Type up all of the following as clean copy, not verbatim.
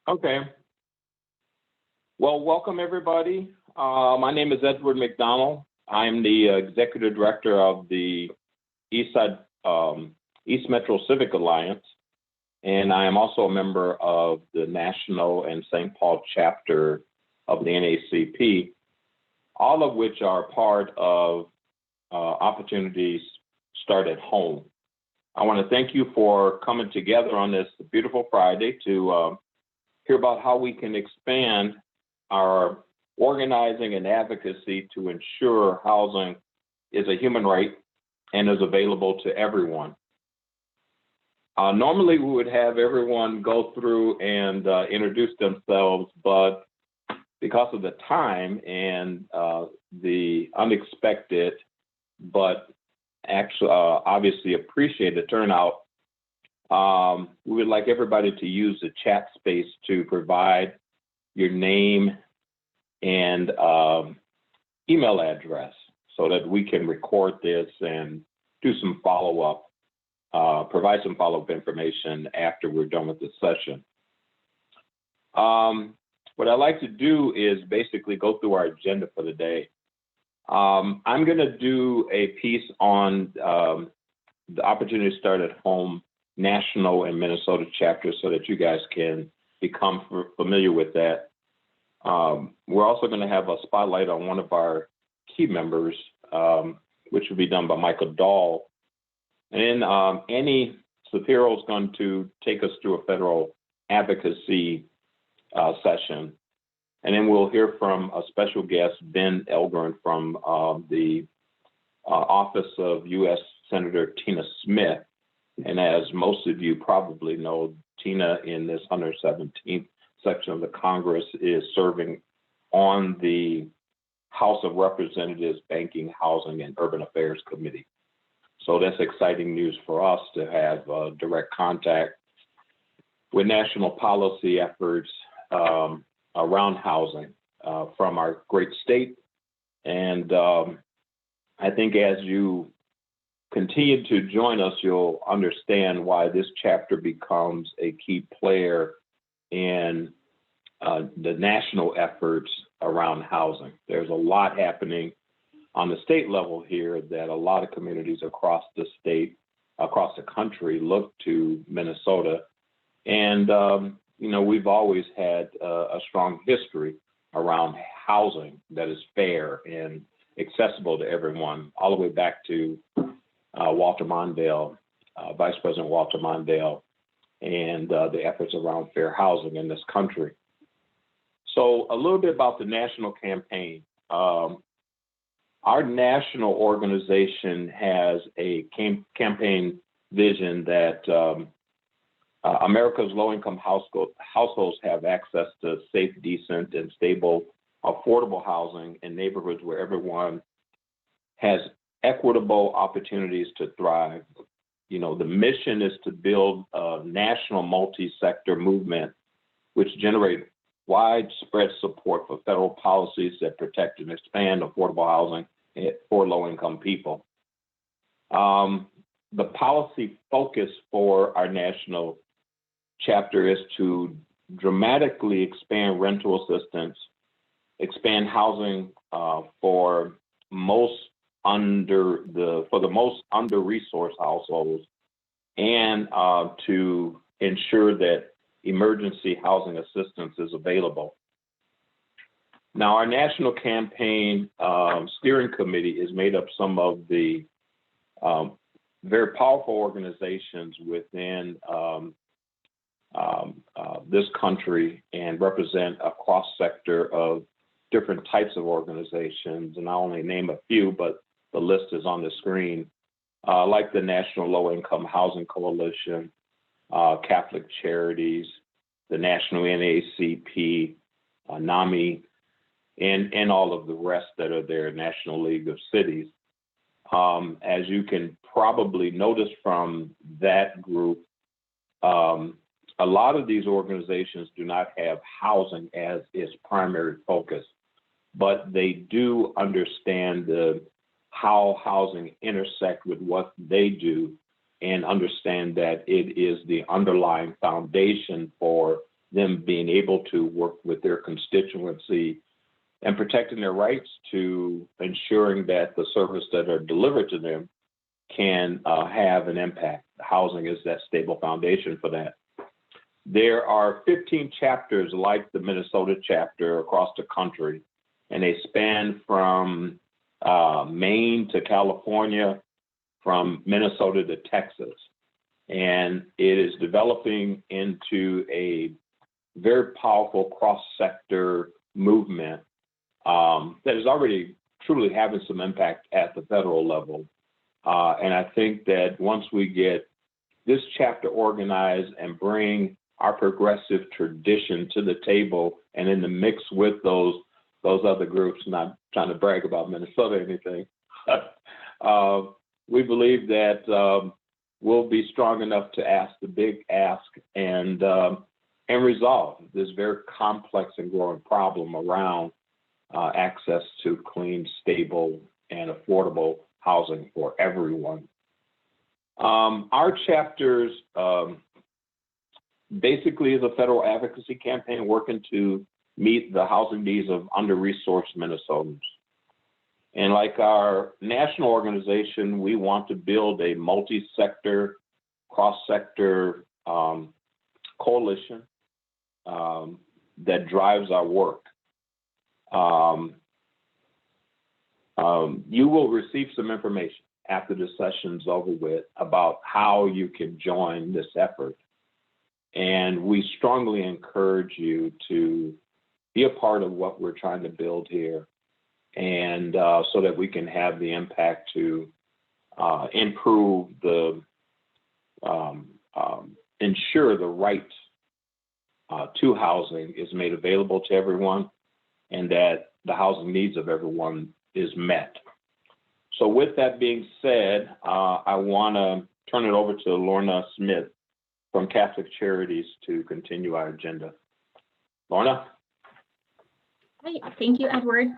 Okay. Well, welcome everybody. My name is Edward McDonald. I'm the Executive Director of the East Metro Civic Alliance, and I am also a member of the National and St. Paul chapter of the NACP, all of which are part of Opportunities Start at Home. I want to thank you for coming together on this beautiful Friday to hear about how we can expand our organizing and advocacy to ensure housing is a human right and is available to everyone. Normally, we would have everyone go through and introduce themselves, but because of the time and the unexpected, but actually obviously appreciated turnout, we would like everybody to use the chat space to provide your name and email address so that we can record this and do some follow-up, provide some follow-up information after we're done with this session. What I'd like to do is basically go through our agenda for the day. I'm going to do a piece on the Opportunity to Start at Home National and Minnesota chapter so that you guys can become familiar with that. We're also going to have a spotlight on one of our key members, which will be done by Michael Dahl. And then Annie Shapiro is going to take us through a federal advocacy session. And then we'll hear from a special guest, Ben Elgren, from the office of U.S. Senator Tina Smith. And as most of you probably know, Tina in this 117th section of the Congress is serving on the House of Representatives Banking, Housing, and Urban Affairs Committee. So that's exciting news for us to have direct contact with national policy efforts around housing from our great state. And I think as you continue to join us, you'll understand why this chapter becomes a key player in the national efforts around housing. There's a lot happening on the state level here that a lot of communities across the state, across the country, look to Minnesota. And, you know, we've always had a strong history around housing that is fair and accessible to everyone, all the way back to Walter Mondale, Vice President Walter Mondale, and the efforts around fair housing in this country. So a little bit about the national campaign. Our national organization has a campaign vision that America's low-income households have access to safe, decent, and stable, affordable housing in neighborhoods where everyone has equitable opportunities to thrive. You know, the mission is to build a national multi-sector movement which generate widespread support for federal policies that protect and expand affordable housing for low-income people. The policy focus for our national chapter is to dramatically expand rental assistance, expand housing for the most under-resourced households, and to ensure that emergency housing assistance is available. Now, our national campaign steering committee is made up some of the very powerful organizations within this country and represent a cross-sector of different types of organizations. And I'll only name a few, but the list is on the screen, like the National Low-Income Housing Coalition, Catholic Charities, the National NACP, NAMI, and all of the rest that are there, National League of Cities. As you can probably notice from that group, a lot of these organizations do not have housing as its primary focus, but they do understand how housing intersect with what they do and understand that it is the underlying foundation for them being able to work with their constituency and protecting their rights to ensuring that the service that are delivered to them can have an impact. Housing is that stable foundation for that. There are 15 chapters like the Minnesota chapter across the country, and they span from Maine to California, from Minnesota to Texas. And it is developing into a very powerful cross-sector movement that is already truly having some impact at the federal level. And I think that once we get this chapter organized and bring our progressive tradition to the table and in the mix with those other groups, not trying to brag about Minnesota or anything, we believe that we'll be strong enough to ask the big ask and resolve this very complex and growing problem around access to clean, stable, and affordable housing for everyone. Our chapters basically is a federal advocacy campaign working to meet the housing needs of under-resourced Minnesotans. And like our national organization, we want to build a multi-sector, cross-sector coalition that drives our work. You will receive some information after the session's over with about how you can join this effort. And we strongly encourage you to be a part of what we're trying to build here, and so that we can have the impact to improve the, ensure the right to housing is made available to everyone, and that the housing needs of everyone is met. So with that being said, I want to turn it over to Lorna Smith from Catholic Charities to continue our agenda. Lorna? Hi, thank you, Edward.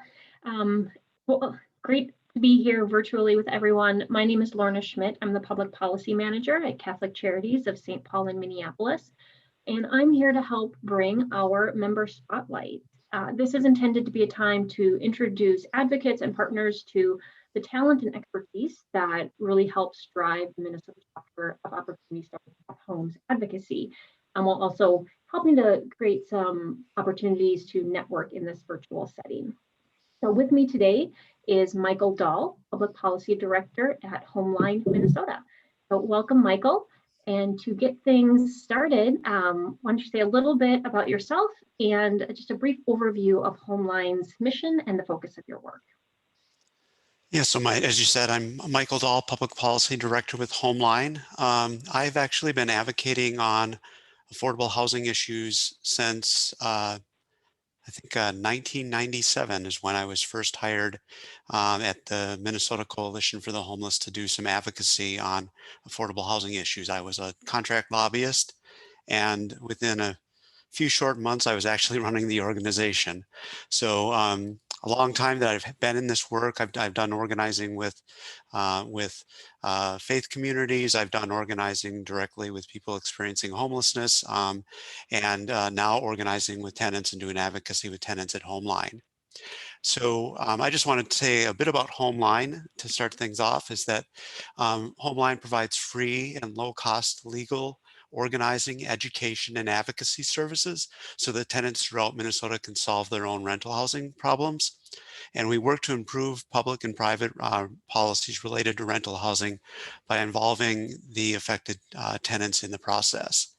Well, great to be here virtually with everyone. My name is Lorna Schmidt. I'm the Public Policy Manager at Catholic Charities of St. Paul and Minneapolis, and I'm here to help bring our member spotlight. This is intended to be a time to introduce advocates and partners to the talent and expertise that really helps drive the Minnesota chapter of Opportunity Starting at Home's advocacy, while also helping to create some opportunities to network in this virtual setting. So with me today is Michael Dahl, Public Policy Director at Homeline Minnesota. So welcome, Michael. And to get things started, why don't you say a little bit about yourself and just a brief overview of Homeline's mission and the focus of your work. Yeah, so as you said, I'm Michael Dahl, Public Policy Director with Homeline. I've actually been advocating on affordable housing issues since I think 1997 is when I was first hired at the Minnesota Coalition for the Homeless to do some advocacy on affordable housing issues. I was a contract lobbyist, and within a few short months, I was actually running the organization. So a long time that I've been in this work. I've done organizing with faith communities. I've done organizing directly with people experiencing homelessness, and now organizing with tenants and doing advocacy with tenants at Homeline. So I just wanted to say a bit about Homeline to start things off, is that Homeline provides free and low-cost legal, organizing, education, and advocacy services so that tenants throughout Minnesota can solve their own rental housing problems. And we work to improve public and private policies related to rental housing by involving the affected tenants in the process.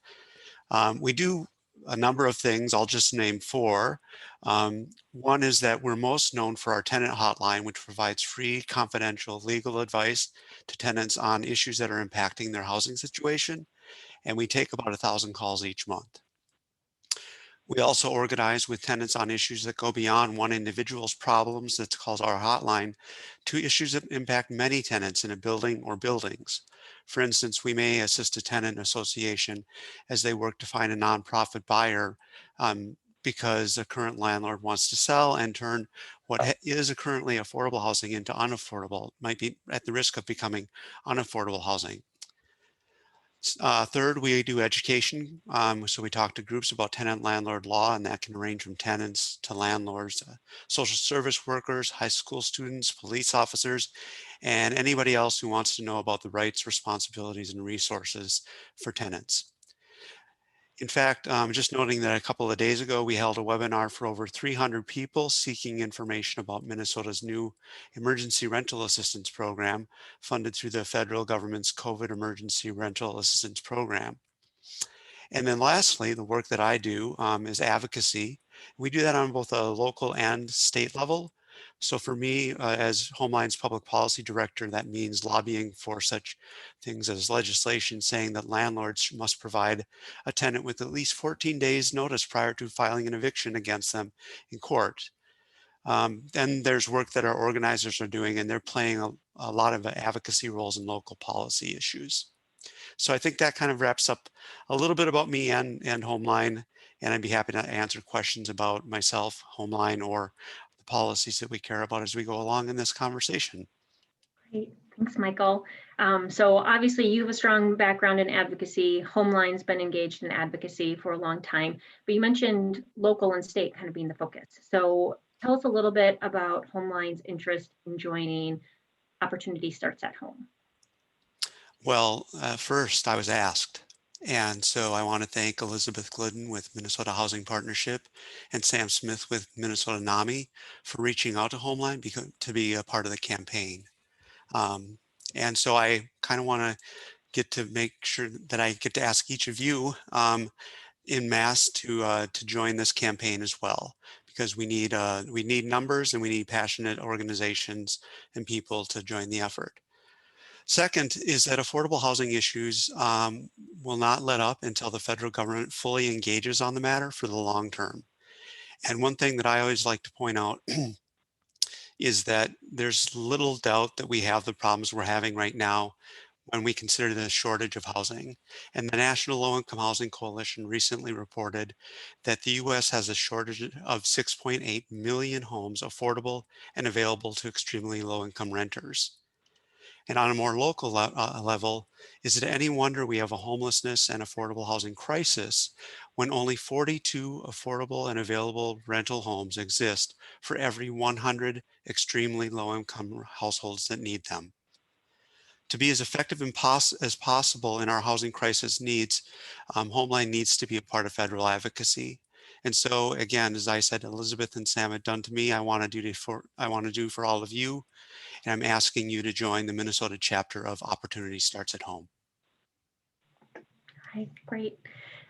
We do a number of things. I'll just name four. One is that we're most known for our tenant hotline, which provides free, confidential legal advice to tenants on issues that are impacting their housing situation. And we take about 1,000 calls each month. We also organize with tenants on issues that go beyond one individual's problems, that's called our hotline, to issues that impact many tenants in a building or buildings. For instance, we may assist a tenant association as they work to find a nonprofit buyer because a current landlord wants to sell and turn what is currently affordable housing into unaffordable, might be at the risk of becoming unaffordable housing. Third, we do education. So we talk to groups about tenant landlord law, and that can range from tenants to landlords, social service workers, high school students, police officers, and anybody else who wants to know about the rights, responsibilities, and resources for tenants. In fact, just noting that a couple of days ago, we held a webinar for over 300 people seeking information about Minnesota's new emergency rental assistance program funded through the federal government's COVID emergency rental assistance program. And then lastly, the work that I do is advocacy. We do that on both a local and state level. So for me, as Homeline's public policy director, that means lobbying for such things as legislation saying that landlords must provide a tenant with at least 14 days notice prior to filing an eviction against them in court. Then there's work that our organizers are doing, and they're playing a lot of advocacy roles in local policy issues. So I think that kind of wraps up a little bit about me and Homeline, and I'd be happy to answer questions about myself, Homeline, or the policies that we care about as we go along in this conversation. Great, thanks, Michael. So obviously you have a strong background in advocacy. Homeline's been engaged in advocacy for a long time, but you mentioned local and state kind of being the focus. So tell us a little bit about Homeline's interest in joining Opportunity Starts at Home. Well, first I was asked. And so I want to thank Elizabeth Glidden with Minnesota Housing Partnership and Sam Smith with Minnesota NAMI for reaching out to Homeline to be a part of the campaign. And so I kind of want to get to make sure that I get to ask each of you in mass to join this campaign as well, because we need numbers and we need passionate organizations and people to join the effort. Second is that affordable housing issues will not let up until the federal government fully engages on the matter for the long term. And one thing that I always like to point out is that there's little doubt that we have the problems we're having right now when we consider the shortage of housing. And the National Low-Income Housing Coalition recently reported that the US has a shortage of 6.8 million homes affordable and available to extremely low-income renters. And on a more local level, is it any wonder we have a homelessness and affordable housing crisis when only 42 affordable and available rental homes exist for every 100 extremely low-income households that need them? To be as effective as possible in our housing crisis needs, Homeline needs to be a part of federal advocacy. And so again, as I said, Elizabeth and Sam had done to me, I want to do for all of you. And I'm asking you to join the Minnesota chapter of Opportunity Starts at Home. All right, great.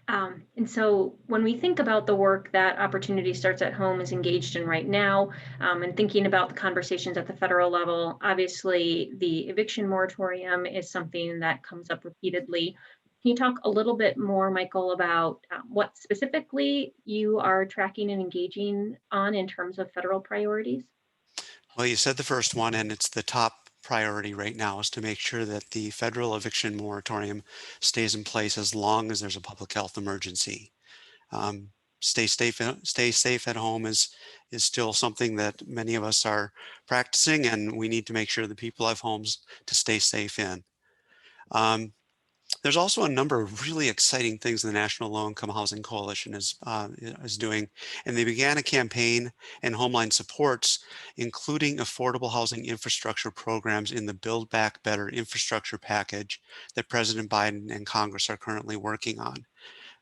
And so when we think about the work that Opportunity Starts at Home is engaged in right now, and thinking about the conversations at the federal level, obviously the eviction moratorium is something that comes up repeatedly. Can you talk a little bit more, Michael, about what specifically you are tracking and engaging on in terms of federal priorities? Well, you said the first one, and it's the top priority right now is to make sure that the federal eviction moratorium stays in place as long as there's a public health emergency. Stay safe at home is still something that many of us are practicing, and we need to make sure that people have homes to stay safe in. There's also a number of really exciting things the National Low-Income Housing Coalition is doing, and they began a campaign and Homeline supports, including affordable housing infrastructure programs in the Build Back Better infrastructure package that President Biden and Congress are currently working on.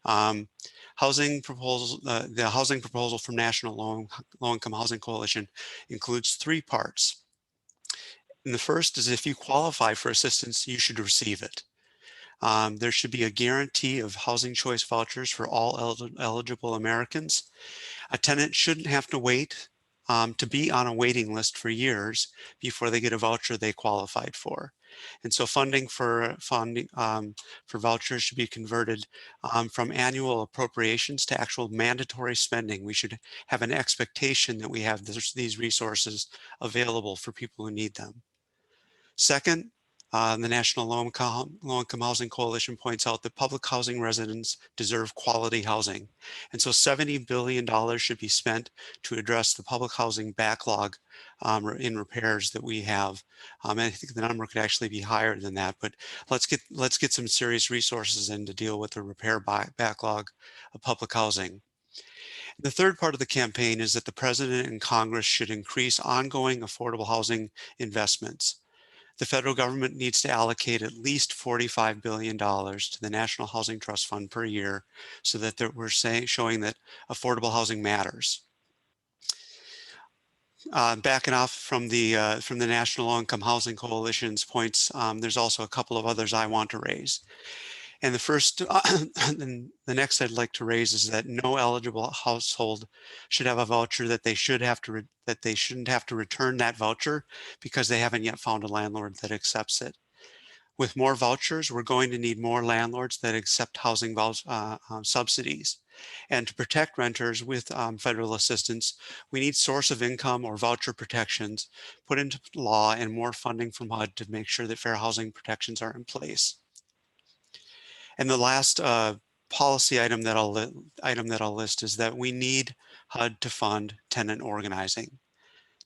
The housing proposal from National Low-Income Housing Coalition includes 3 parts. And the first is if you qualify for assistance, you should receive it. There should be a guarantee of housing choice vouchers for all eligible Americans. A tenant shouldn't have to wait to be on a waiting list for years before they get a voucher they qualified for. And so funding for vouchers should be converted from annual appropriations to actual mandatory spending. We should have an expectation that we have these resources available for people who need them. Second, The National Low-Income Housing Coalition points out that public housing residents deserve quality housing. And so $70 billion should be spent to address the public housing backlog in repairs that we have. And I think the number could actually be higher than that, but let's get some serious resources in to deal with the repair backlog of public housing. The third part of the campaign is that the President and Congress should increase ongoing affordable housing investments. The federal government needs to allocate at least $45 billion to the National Housing Trust Fund per year so that we're showing that affordable housing matters. Backing off from the National Low Income Housing Coalition's points, there's also a couple of others I want to raise. And the first, the next I'd like to raise is that no eligible household should have a voucher that they shouldn't have to return that voucher because they haven't yet found a landlord that accepts it. With more vouchers, we're going to need more landlords that accept housing subsidies. And to protect renters with federal assistance, we need source of income or voucher protections put into law and more funding from HUD to make sure that fair housing protections are in place. And the last policy item that I'll list is that we need HUD to fund tenant organizing.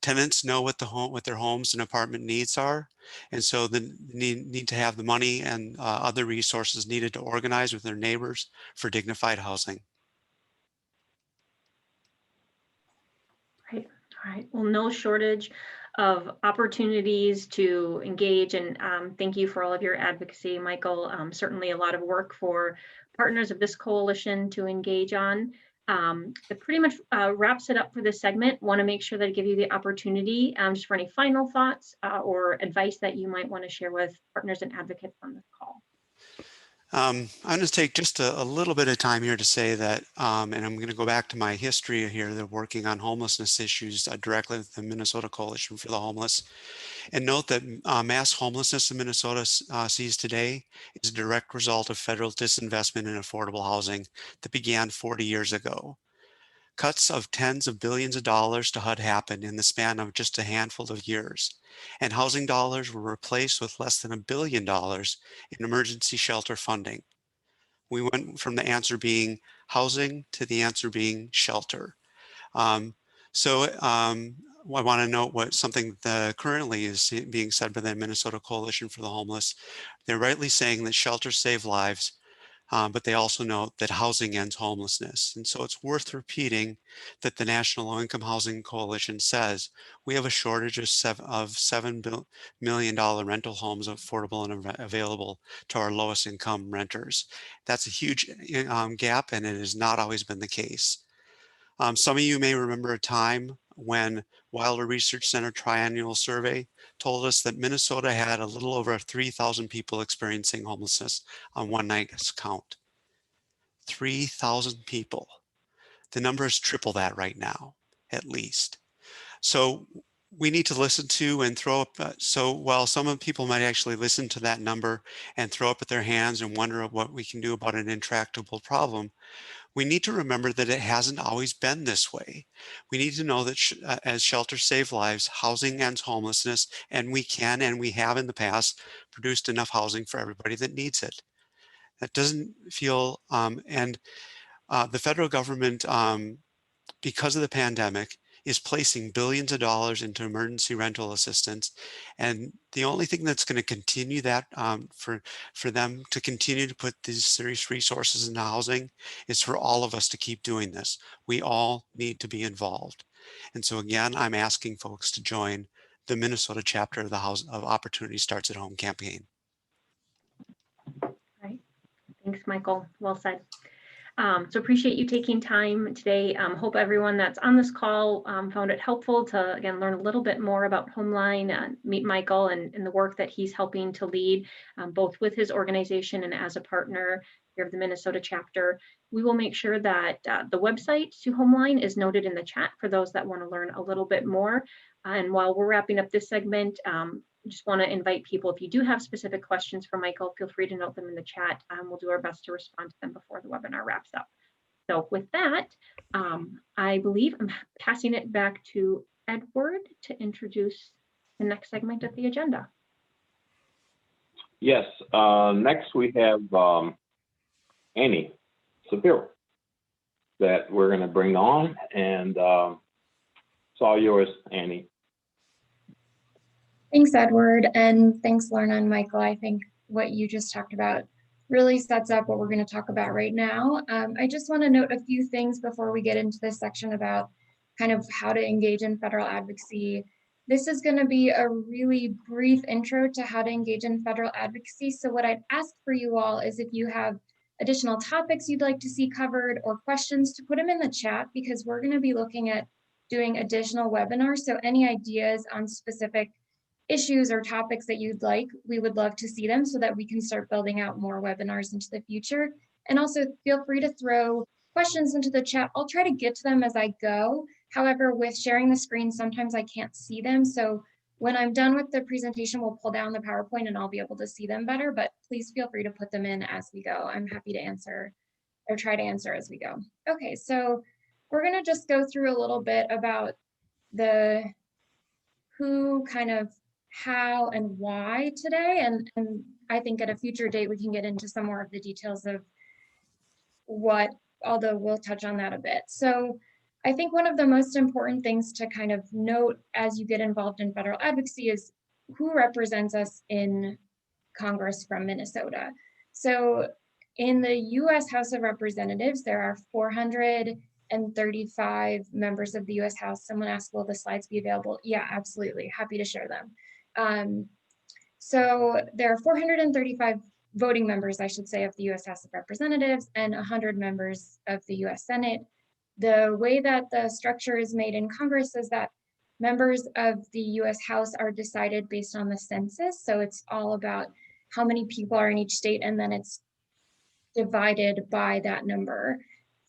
Tenants know what their homes and apartment needs are, and so they need to have the money and other resources needed to organize with their neighbors for dignified housing. Right. All right. Well, no shortage of opportunities to engage, and thank you for all of your advocacy, Michael. Certainly a lot of work for partners of this coalition to engage on. It pretty much wraps it up for this segment. Want to make sure that I give you the opportunity just for any final thoughts or advice that you might want to share with partners and advocates on this call. I'm going to take just a little bit of time here to say that, and I'm going to go back to my history here, that working on homelessness issues directly with the Minnesota Coalition for the Homeless, and note that mass homelessness in Minnesota sees today is a direct result of federal disinvestment in affordable housing that began 40 years ago. Cuts of tens of billions of dollars to HUD happened in the span of just a handful of years, and housing dollars were replaced with less than $1 billion in emergency shelter funding. We went from the answer being housing to the answer being shelter. I want to note something that currently is being said by the Minnesota Coalition for the Homeless. They're rightly saying that shelters save lives, but they also note that housing ends homelessness. And so it's worth repeating that the National Low Income Housing Coalition says we have a shortage of $7 million rental homes affordable and available to our lowest income renters. That's a huge gap, and it has not always been the case. Some of you may remember a time when Wilder Research Center triennial survey told us that Minnesota had a little over 3,000 people experiencing homelessness on one night's count. 3,000 people. The number is triple that right now, at least. So we need to listen to and throw up. So while some people might actually listen to that number and throw up at their hands and wonder what we can do about an intractable problem, we need to remember that it hasn't always been this way. We need to know that as shelters save lives, housing ends homelessness, and we can and we have in the past produced enough housing for everybody that needs it. That doesn't feel, the federal government, because of the pandemic, is placing billions of dollars into emergency rental assistance. And the only thing that's going to continue that for them to continue to put these serious resources into housing is for all of us to keep doing this. We all need to be involved. And so again, I'm asking folks to join the Minnesota chapter of the House of Opportunity Starts at Home campaign. Right. Thanks, Michael. Well said. So appreciate you taking time today. Hope everyone that's on this call found it helpful to, again, learn a little bit more about Homeline, meet Michael and the work that he's helping to lead, both with his organization and as a partner here of the Minnesota chapter. We will make sure that the website to Homeline is noted in the chat for those that want to learn a little bit more. And while we're wrapping up this segment, just want to invite people, if you do have specific questions for Michael, feel free to note them in the chat. We'll do our best to respond to them before the webinar wraps up. So with that, I believe I'm passing it back to Edward to introduce the next segment of the agenda. Yes, next we have Annie Sapiro that we're going to bring on, and it's all yours, Annie. Thanks, Edward, and thanks, Lorna and Michael. I think what you just talked about really sets up what we're going to talk about right now. I just want to note a few things before we get into this section about kind of how to engage in federal advocacy. This is going to be a really brief intro to how to engage in federal advocacy. So what I'd ask for you all is if you have additional topics you'd like to see covered or questions, to put them in the chat, because we're going to be looking at doing additional webinars. So any ideas on specific issues or topics that you'd like, we would love to see them so that we can start building out more webinars into the future. And also feel free to throw questions into the chat. I'll try to get to them as I go. However, with sharing the screen, sometimes I can't see them. So when I'm done with the presentation, we'll pull down the PowerPoint and I'll be able to see them better, but please feel free to put them in as we go. I'm happy to answer or try to answer as we go. Okay, so we're gonna just go through a little bit about the who, kind of how and why today. And I think at a future date, we can get into some more of the details of what, although we'll touch on that a bit. So I think one of the most important things to kind of note as you get involved in federal advocacy is who represents us in Congress from Minnesota. So in the US House of Representatives, there are 435 members of the US House. Someone asked, will the slides be available? Yeah, absolutely, happy to share them. So there are 435 voting members, I should say, of the US House of Representatives and 100 members of the US Senate. The way that the structure is made in Congress is that members of the US House are decided based on the census. So it's all about how many people are in each state, and then it's divided by that number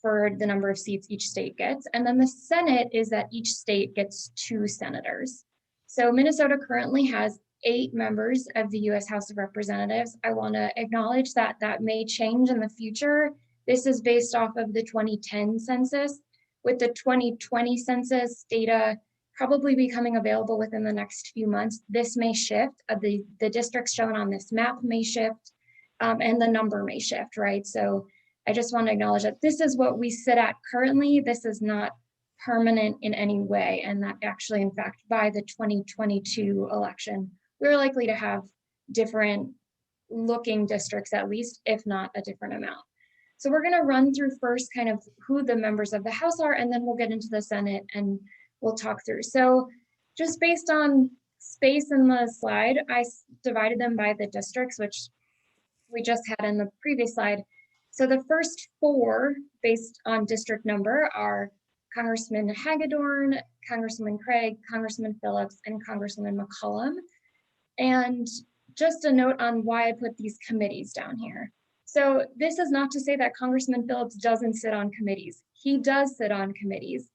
for the number of seats each state gets. And then the Senate is that each state gets 2 senators. So Minnesota currently has 8 members of the US House of Representatives. I want to acknowledge that that may change in the future. This is based off of the 2010 census. With the 2020 census data probably becoming available within the next few months, this may shift. The districts shown on this map may shift, and the number may shift, right? So I just want to acknowledge that this is what we sit at currently. This is not permanent in any way, and that actually, in fact, by the 2022 election, we're likely to have different looking districts, at least, if not a different amount. So we're going to run through first kind of who the members of the House are, and then we'll get into the Senate and we'll talk through. So just based on space in the slide, I divided them by the districts, which we just had in the previous slide. So the first 4 based on district number are Congressman Hagedorn, Congresswoman Craig, Congressman Phillips, and Congresswoman McCollum. And just a note on why I put these committees down here. So this is not to say that Congressman Phillips doesn't sit on committees. He does sit on committees.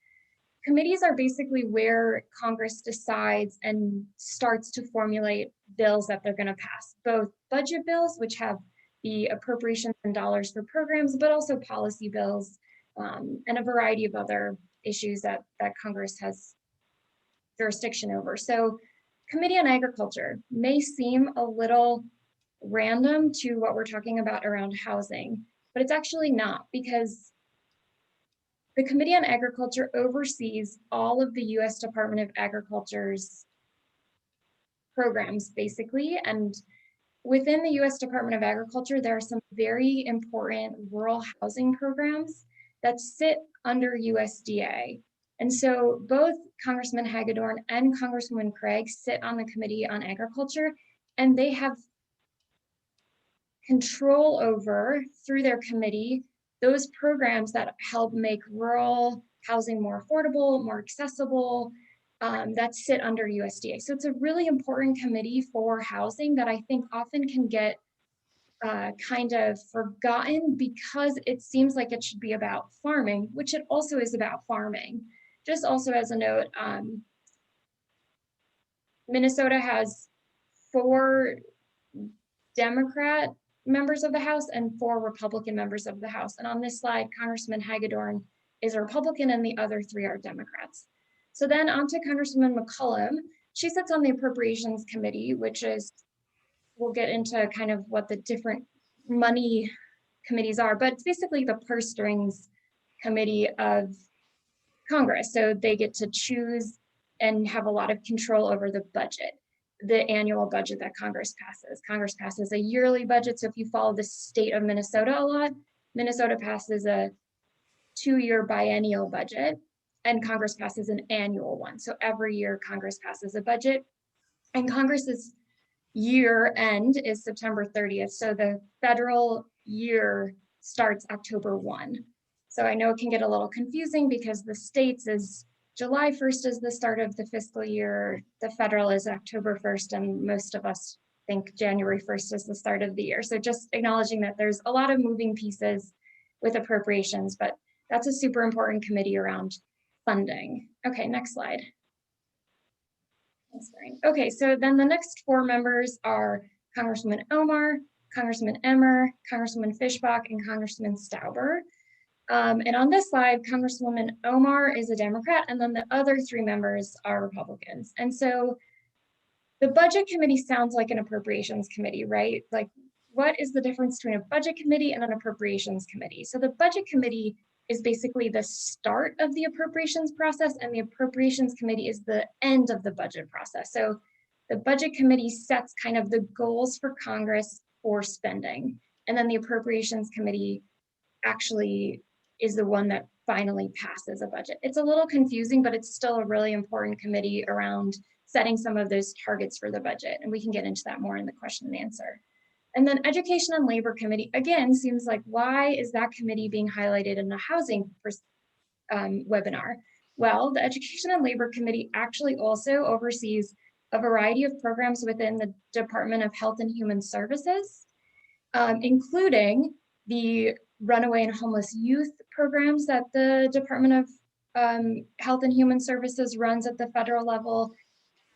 Committees are basically where Congress decides and starts to formulate bills that they're going to pass, both budget bills, which have the appropriations and dollars for programs, but also policy bills and a variety of other issues that Congress has jurisdiction over. So Committee on Agriculture may seem a little random to what we're talking about around housing, but it's actually not, because the Committee on Agriculture oversees all of the US Department of Agriculture's programs, basically. And within the US Department of Agriculture, there are some very important rural housing programs that sit under USDA. And so both Congressman Hagedorn and Congresswoman Craig sit on the Committee on Agriculture, and they have control over, through their committee, those programs that help make rural housing more affordable, more accessible, that sit under USDA. So it's a really important committee for housing that I think often can get kind of forgotten because it seems like it should be about farming, which it also is about farming. Just also as a note, Minnesota has 4 Democrat members of the House and 4 Republican members of the House. And on this slide, Congressman Hagedorn is a Republican and the other 3 are Democrats. So then on to Congresswoman McCollum. She sits on the Appropriations Committee, which is we'll get into kind of what the different money committees are, but it's basically the purse strings committee of Congress. So they get to choose and have a lot of control over the budget, the annual budget that Congress passes. Congress passes a yearly budget. So if you follow the state of Minnesota a lot, Minnesota passes a 2-year biennial budget and Congress passes an annual one. So every year Congress passes a budget, and Congress's year end is September 30th. So the federal year starts October 1. So I know it can get a little confusing because the states is July 1st is the start of the fiscal year. The federal is October 1st, and most of us think January 1st is the start of the year. So just acknowledging that there's a lot of moving pieces with appropriations, but that's a super important committee around funding. Okay, next slide. Okay, so then the next 4 members are Congresswoman Omar, Congressman Emmer, Congresswoman Fischbach, and Congressman Stauber. And on this slide, Congresswoman Omar is a Democrat, and then the other 3 members are Republicans. And so the budget committee sounds like an appropriations committee, right? Like, what is the difference between a budget committee and an appropriations committee? So the budget committee is basically the start of the appropriations process, and the appropriations committee is the end of the budget process. So the budget committee sets kind of the goals for Congress for spending, and then the appropriations committee actually is the one that finally passes a budget. It's a little confusing, but it's still a really important committee around setting some of those targets for the budget, and we can get into that more in the question and answer. And then Education and Labor Committee, again, seems like, why is that committee being highlighted in the housing webinar? Well, the Education and Labor Committee actually also oversees a variety of programs within the Department of Health and Human Services, including the runaway and homeless youth programs that the Department of Health and Human Services runs at the federal level,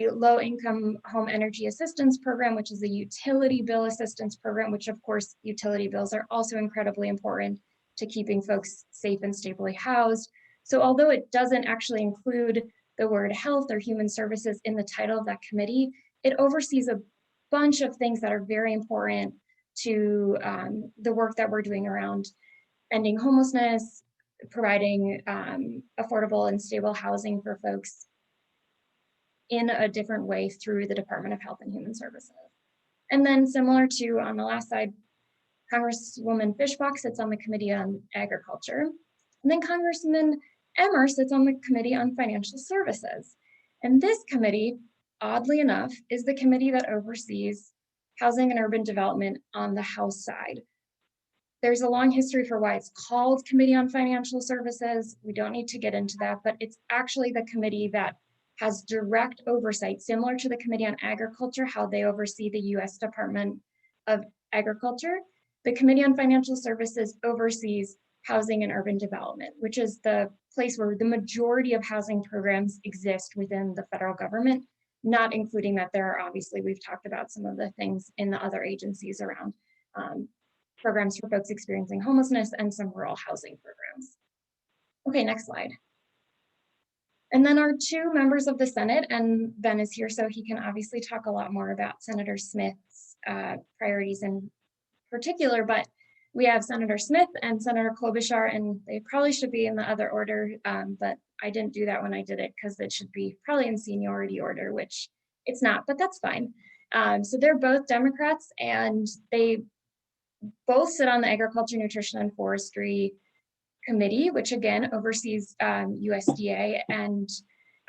a low-income home energy assistance program, which is a utility bill assistance program, which of course utility bills are also incredibly important to keeping folks safe and stably housed. So although it doesn't actually include the word health or human services in the title of that committee, it oversees a bunch of things that are very important to the work that we're doing around ending homelessness, providing affordable and stable housing for folks in a different way through the Department of Health and Human Services. And then similar to on the last side, Congresswoman Fischbach sits on the Committee on Agriculture. And then Congressman Emmer sits on the Committee on Financial Services. And this committee, oddly enough, is the committee that oversees housing and urban development on the House side. There's a long history for why it's called Committee on Financial Services. We don't need to get into that, but it's actually the committee that has direct oversight, similar to the Committee on Agriculture, how they oversee the US Department of Agriculture. The Committee on Financial Services oversees housing and urban development, which is the place where the majority of housing programs exist within the federal government, not including that there are obviously, we've talked about some of the things in the other agencies around programs for folks experiencing homelessness and some rural housing programs. Okay, next slide. And then our 2 members of the Senate, and Ben is here, so he can obviously talk a lot more about Senator Smith's priorities in particular, but we have Senator Smith and Senator Klobuchar, and they probably should be in the other order, but I didn't do that when I did it because it should be probably in seniority order, which it's not, but that's fine. So they're both Democrats, and they both sit on the Agriculture, Nutrition, and Forestry Committee, which again oversees USDA. And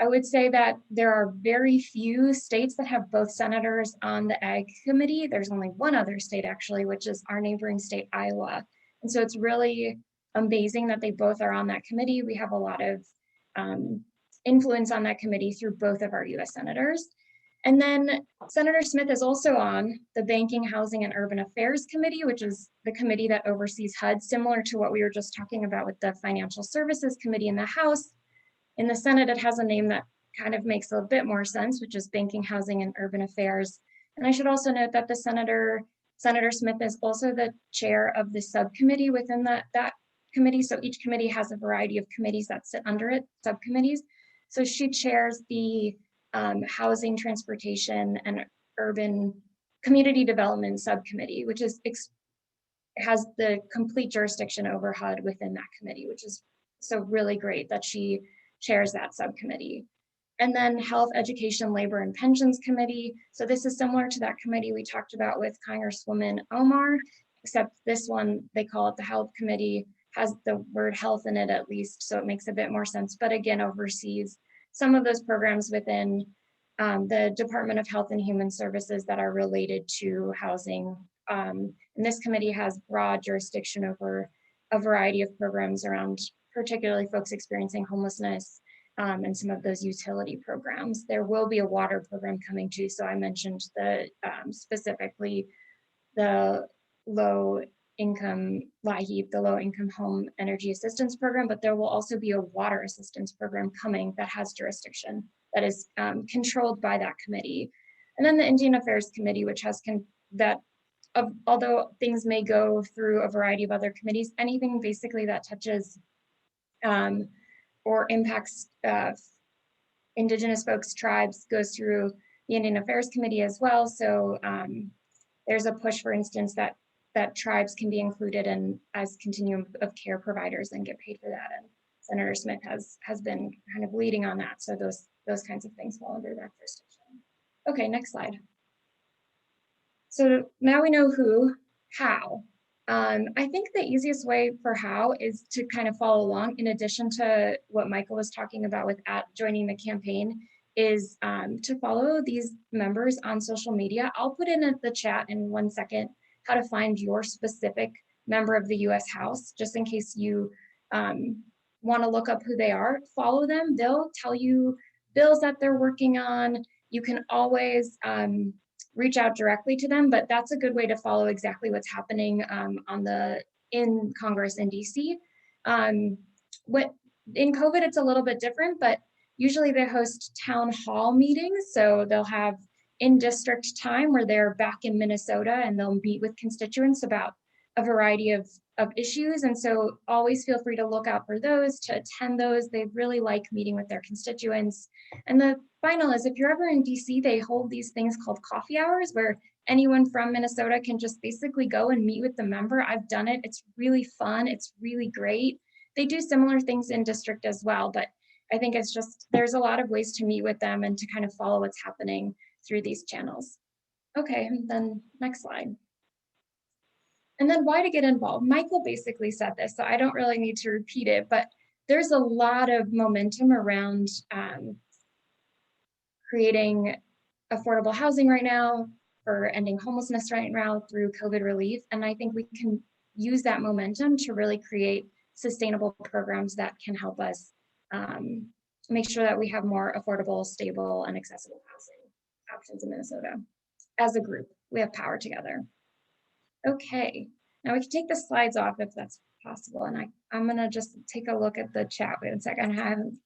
I would say that there are very few states that have both senators on the Ag Committee. There's only one other state actually, which is our neighboring state, Iowa. And so it's really amazing that they both are on that committee. We have a lot of influence on that committee through both of our US senators. And then Senator Smith is also on the Banking, Housing, and Urban Affairs Committee, which is the committee that oversees HUD, similar to what we were just talking about with the Financial Services Committee in the House. In the Senate, it has a name that kind of makes a bit more sense, which is Banking, Housing, and Urban Affairs. And I should also note that the Senator Smith is also the chair of the subcommittee within that committee. So each committee has a variety of committees that sit under it, subcommittees. So she chairs the Housing, Transportation, and Urban Community Development Subcommittee, which has the complete jurisdiction over HUD within that committee, which is so really great that she chairs that subcommittee. And then Health, Education, Labor, and Pensions Committee. So this is similar to that committee we talked about with Congresswoman Omar, except this one, they call it the Health Committee, has the word health in it at least, so it makes a bit more sense, but again, oversees some of those programs within the Department of Health and Human Services that are related to housing. And this committee has broad jurisdiction over a variety of programs around particularly folks experiencing homelessness, and some of those utility programs. There will be a water program coming too. So I mentioned the specifically the low income LIHEAP, the low income home energy assistance program, but there will also be a water assistance program coming that has jurisdiction that is controlled by that committee. And then the Indian Affairs Committee, which has although things may go through a variety of other committees, anything basically that touches or impacts Indigenous folks, tribes, goes through the Indian Affairs Committee as well. So there's a push, for instance, that tribes can be included in as continuum of care providers and get paid for that. And Senator Smith has been kind of leading on that. So those kinds of things fall under that jurisdiction. Okay, next slide. So now we know who, how. I think the easiest way for how is to kind of follow along, in addition to what Michael was talking about with joining the campaign, is to follow these members on social media. I'll put in the chat in 1 second how to find your specific member of the US House, just in case you want to look up who they are. Follow them. They'll tell you bills that they're working on. You can always reach out directly to them, but that's a good way to follow exactly what's happening in Congress in DC. In COVID, it's a little bit different, but usually they host town hall meetings. So they'll have in-district time where they're back in Minnesota and they'll meet with constituents about a variety of issues. And so always feel free to look out for those, to attend those. They really like meeting with their constituents. And the final is, if you're ever in DC, they hold these things called coffee hours where anyone from Minnesota can just basically go and meet with the member. I've done it. It's really fun. It's really great. They do similar things in district as well, but I think it's just, there's a lot of ways to meet with them and to kind of follow what's happening through these channels. Okay, and then next slide. And then why to get involved? Michael basically said this, so I don't really need to repeat it, but there's a lot of momentum around creating affordable housing right now, for ending homelessness right now through COVID relief. And I think we can use that momentum to really create sustainable programs that can help us make sure that we have more affordable, stable, and accessible housing options in Minnesota. As a group, we have power together. Okay, now we can take the slides off if that's possible. And I'm gonna just take a look at the chat. Wait a second, I haven't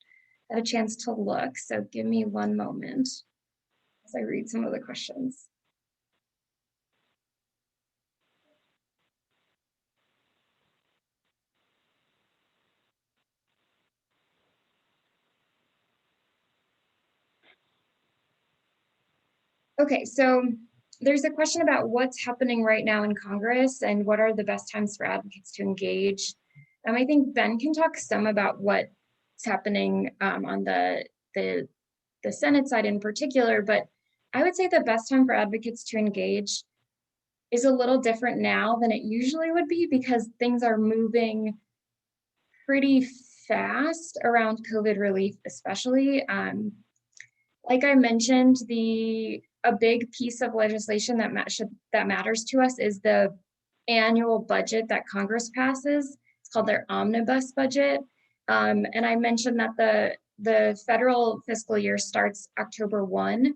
had a chance to look. So give me 1 moment as I read some of the questions. Okay, so there's a question about what's happening right now in Congress and what are the best times for advocates to engage. I think Ben can talk some about what's happening on the Senate side in particular, but I would say the best time for advocates to engage is a little different now than it usually would be, because things are moving pretty fast around COVID relief, especially. Like I mentioned, a big piece of legislation that matters to us is the annual budget that Congress passes. It's called their omnibus budget. And I mentioned that the federal fiscal year starts October 1.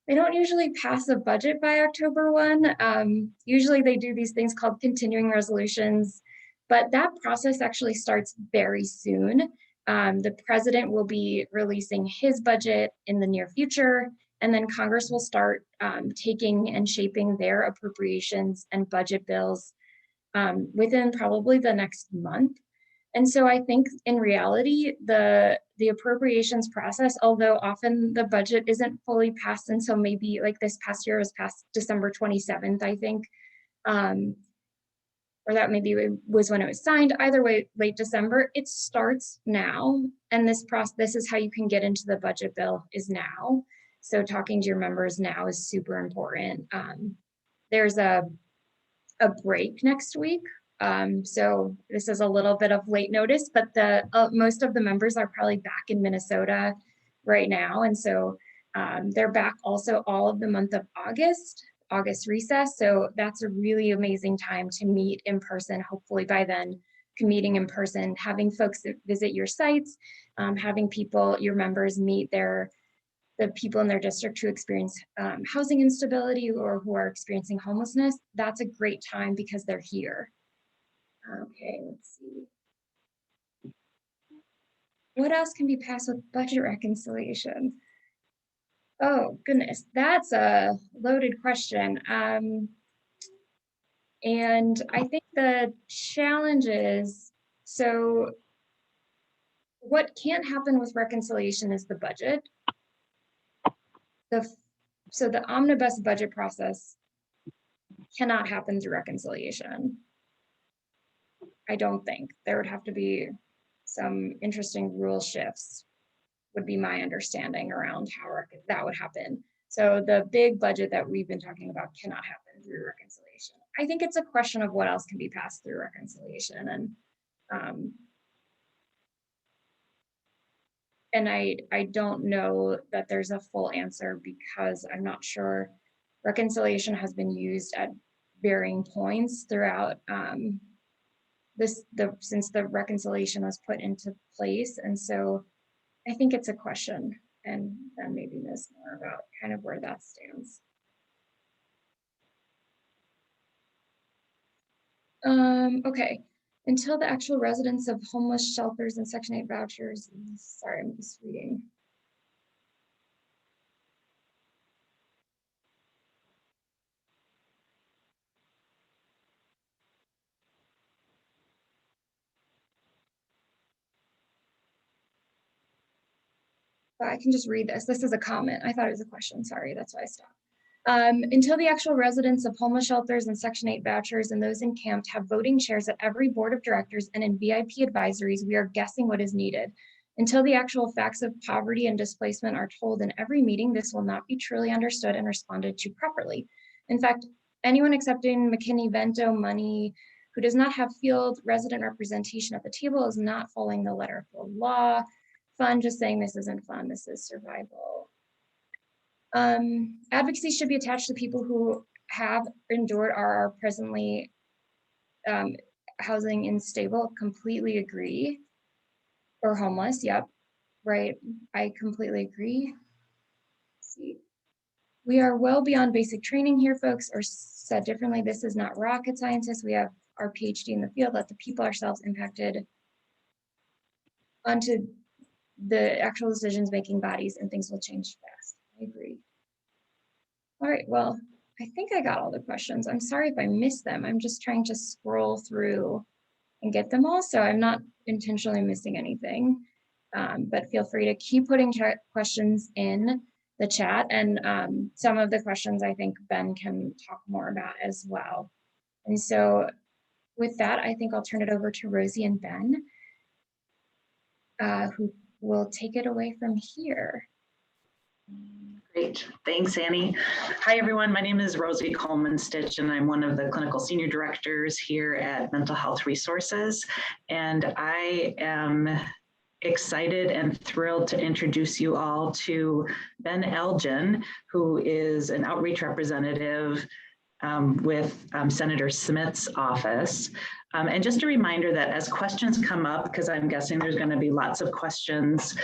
They don't usually pass a budget by October 1. Usually they do these things called continuing resolutions, but that process actually starts very soon. The president will be releasing his budget in the near future, and then Congress will start taking and shaping their appropriations and budget bills within probably the next month. And so I think in reality, the the appropriations process, although often the budget isn't fully passed until maybe like this past year was passed December 27th, I think. Or that maybe was when it was signed. Either way, late December, it starts now. And this is how you can get into the budget bill is now. So talking to your members now is super important. There's a break next week. So this is a little bit of late notice, but most of the members are probably back in Minnesota right now. And so they're back also all of the month of August recess. So that's a really amazing time to meet in person. Hopefully by then, meeting in person, having folks visit your sites, having your members meet the people in their district who experience housing instability or who are experiencing homelessness. That's a great time because they're here. Okay, let's see. What else can be passed with budget reconciliation? Oh goodness, that's a loaded question. And I think the challenge is, so what can't happen with reconciliation is the budget. So the omnibus budget process cannot happen through reconciliation. I don't think. There would have to be some interesting rule shifts, would be my understanding around how that would happen. So the big budget that we've been talking about cannot happen through reconciliation. I think it's a question of what else can be passed through reconciliation. And I don't know that there's a full answer because I'm not sure. Reconciliation has been used at varying points throughout since the reconciliation was put into place. And so I think it's a question, and then maybe Ms. more about kind of where that stands. Okay, until the actual residents of homeless shelters and Section 8 vouchers, sorry, I'm just reading. I can just read this. This is a comment. I thought it was a question. Sorry, that's why I stopped. Until the actual residents of homeless shelters and Section 8 vouchers and those encamped have voting chairs at every board of directors and in VIP advisories, we are guessing what is needed. Until the actual facts of poverty and displacement are told in every meeting, this will not be truly understood and responded to properly. In fact, anyone accepting McKinney-Vento money who does not have field resident representation at the table is not following the letter of the law. Fun, just saying this isn't fun, this is survival. Advocacy should be attached to people who have endured or are presently housing unstable. Completely agree. Or homeless, yep, right, I completely agree. Let's see. We are well beyond basic training here, folks, or said differently, this is not rocket scientists. We have our PhD in the field, let the people ourselves impacted onto the actual decisions making bodies, and things will change fast. I agree. All right, well, I think I got all the questions. I'm sorry if I missed them. I'm just trying to scroll through and get them all, so I'm not intentionally missing anything. But feel free to keep putting questions in the chat, and some of the questions I think Ben can talk more about as well. And so with that, I think I'll turn it over to Rosie and Ben, who will take it away from here. Great, thanks Annie. Hi everyone, my name is Rosie Coleman-Stitch and I'm one of the clinical senior directors here at Mental Health Resources. And I am excited and thrilled to introduce you all to Ben Elgin, who is an outreach representative with Senator Smith's office. And just a reminder that as questions come up, because I'm guessing there's going to be lots of questions,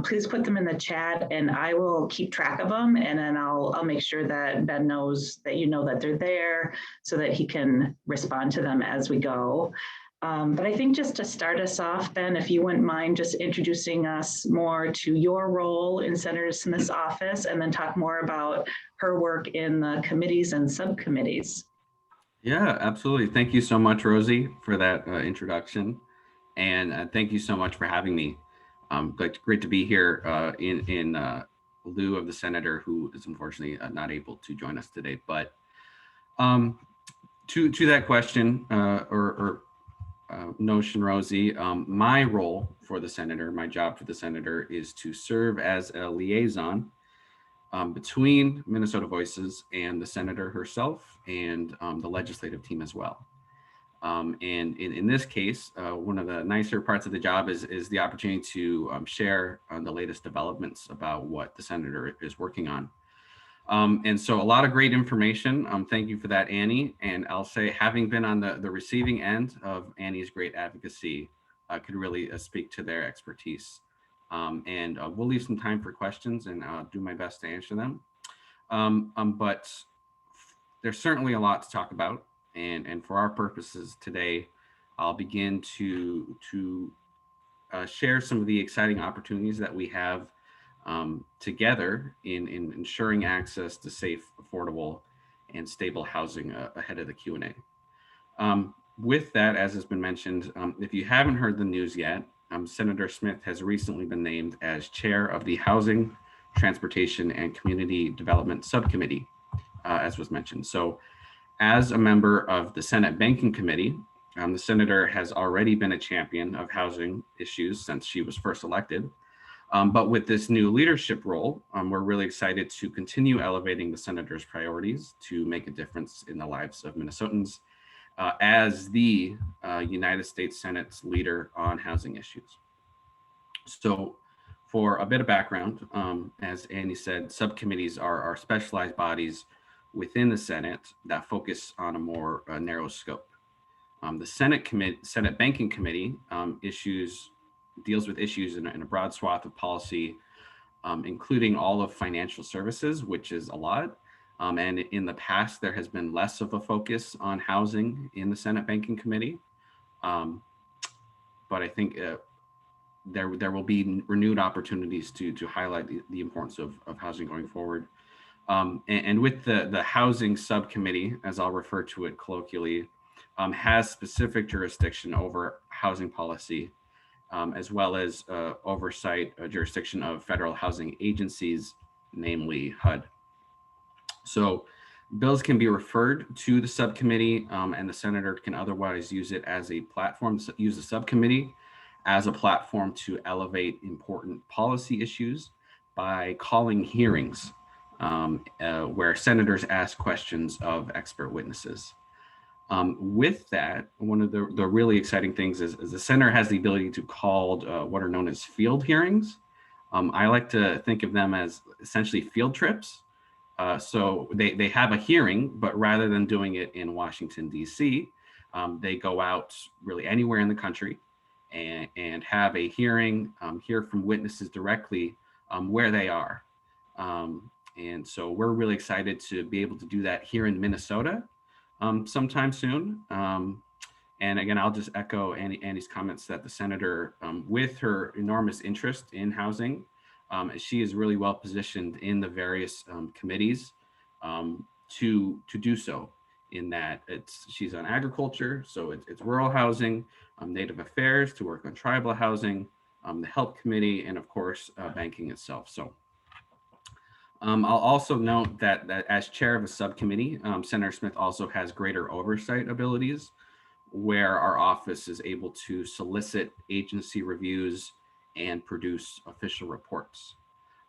please put them in the chat and I will keep track of them. And then I'll make sure that Ben knows that you know that they're there so that he can respond to them as we go. But I think just to start us off, Ben, if you wouldn't mind just introducing us more to your role in Senator Smith's office and then talk more about her work in the committees and subcommittees. Yeah, absolutely. Thank you so much, Rosie, for that introduction. And thank you so much for having me. Great to be here in lieu of the senator who is unfortunately not able to join us today. But to that question or notion, Rosie, my role for the senator, my job for the senator is to serve as a liaison between Minnesota Voices and the senator herself and the legislative team as well. And in this case, one of the nicer parts of the job is the opportunity to share the latest developments about what the senator is working on. And so a lot of great information. Thank you for that, Annie. And I'll say, having been on the receiving end of Annie's great advocacy, could really speak to their expertise. And we'll leave some time for questions and I'll do my best to answer them. But there's certainly a lot to talk about. And for our purposes today, I'll begin to share some of the exciting opportunities that we have together in ensuring access to safe, affordable, and stable housing ahead of the Q&A. With that, as has been mentioned, if you haven't heard the news yet, Senator Smith has recently been named as chair of the Housing, Transportation, and Community Development Subcommittee, as was mentioned. So as a member of the Senate Banking Committee, the senator has already been a champion of housing issues since she was first elected. But with this new leadership role, we're really excited to continue elevating the senator's priorities to make a difference in the lives of Minnesotans as the United States Senate's leader on housing issues. So for a bit of background, as Annie said, subcommittees are specialized bodies within the Senate that focus on a more narrow scope. The Senate Banking Committee deals with issues in a broad swath of policy, including all of financial services, which is a lot. And in the past, there has been less of a focus on housing in the Senate Banking Committee. But I think there will be renewed opportunities to highlight the importance of housing going forward. And with the housing subcommittee, as I'll refer to it colloquially, has specific jurisdiction over housing policy, as well as oversight jurisdiction of federal housing agencies, namely HUD. So bills can be referred to the subcommittee, and the senator can otherwise use it as a platform, use the subcommittee as a platform to elevate important policy issues by calling hearings where senators ask questions of expert witnesses. With that, one of the really exciting things is the center has the ability to call what are known as field hearings. I like to think of them as essentially field trips. So they have a hearing, but rather than doing it in Washington, D.C., they go out really anywhere in the country and have a hearing, hear from witnesses directly where they are. And so we're really excited to be able to do that here in Minnesota sometime soon. And again, I'll just echo Annie's comments that the senator, with her enormous interest in housing, she is really well positioned in the various committees to do so. In that she's on agriculture, so it's rural housing, Native affairs to work on tribal housing, the health committee, and of course banking itself. So I'll also note that as chair of a subcommittee, Senator Smith also has greater oversight abilities, where our office is able to solicit agency reviews and produce official reports.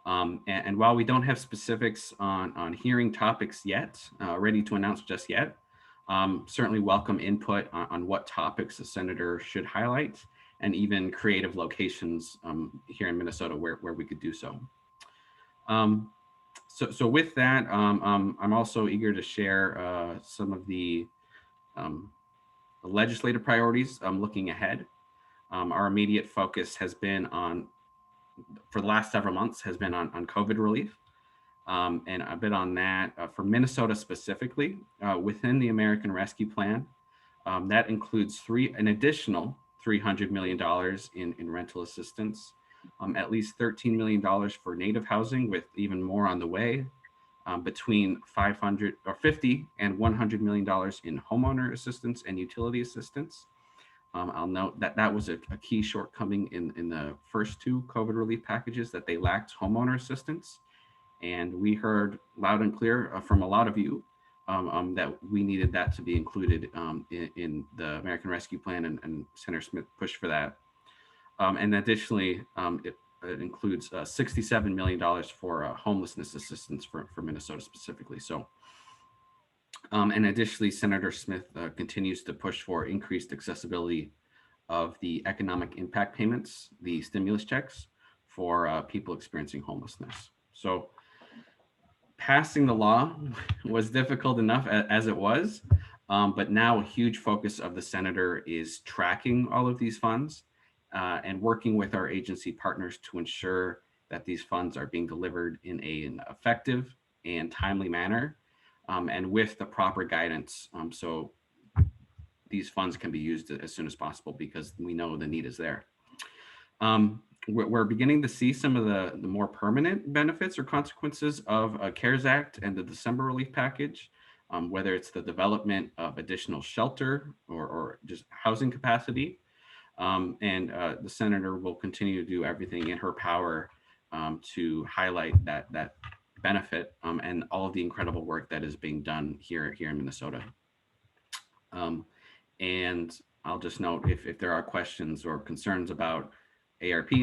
And while we don't have specifics on hearing topics yet, ready to announce just yet, certainly welcome input on what topics the senator should highlight, and even creative locations here in Minnesota where we could do so. So with that, I'm also eager to share some of the legislative priorities looking ahead. Our immediate focus has been for the last several months, has been on COVID relief. And a bit on that for Minnesota specifically, within the American Rescue Plan, that includes an additional $300 million in rental assistance, at least $13 million for Native housing, with even more on the way, between $50 and $100 million in homeowner assistance and utility assistance, I'll note that that was a key shortcoming in the first two COVID relief packages, that they lacked homeowner assistance. And we heard loud and clear from a lot of you that we needed that to be included in the American Rescue Plan, and Senator Smith pushed for that. And additionally, it includes $67 million for homelessness assistance for Minnesota specifically. So, and additionally, Senator Smith continues to push for increased accessibility of the economic impact payments, the stimulus checks for people experiencing homelessness. So passing the law was difficult enough as it was, but now a huge focus of the senator is tracking all of these funds and working with our agency partners to ensure that these funds are being delivered in an effective and timely manner, and with the proper guidance, so these funds can be used as soon as possible, because we know the need is there. We're beginning to see some of the more permanent benefits or consequences of CARES Act and the December relief package, whether it's the development of additional shelter or just housing capacity. And the senator will continue to do everything in her power to highlight that benefit and all of the incredible work that is being done here in Minnesota. And I'll just note, if there are questions or concerns about ARP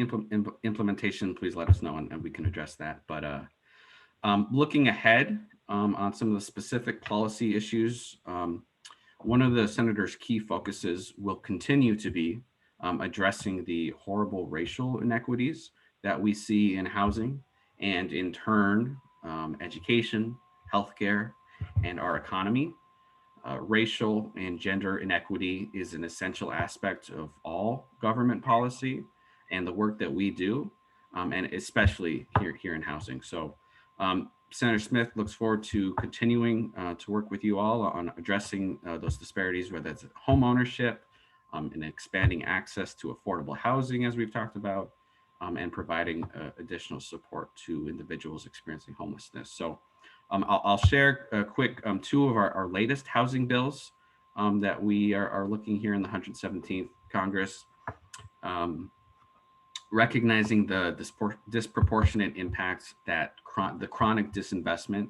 implementation, please let us know and we can address that. But looking ahead on some of the specific policy issues, one of the senator's key focuses will continue to be addressing the horrible racial inequities that we see in housing, and in turn, education, healthcare, and our economy. Racial and gender inequity is an essential aspect of all government policy and the work that we do, and especially here in housing. So Senator Smith looks forward to continuing to work with you all on addressing those disparities, whether it's home ownership and expanding access to affordable housing, as we've talked about, and providing additional support to individuals experiencing homelessness. So I'll share a quick two of our latest housing bills that we are looking here in the 117th Congress, recognizing the disproportionate impacts that the chronic disinvestment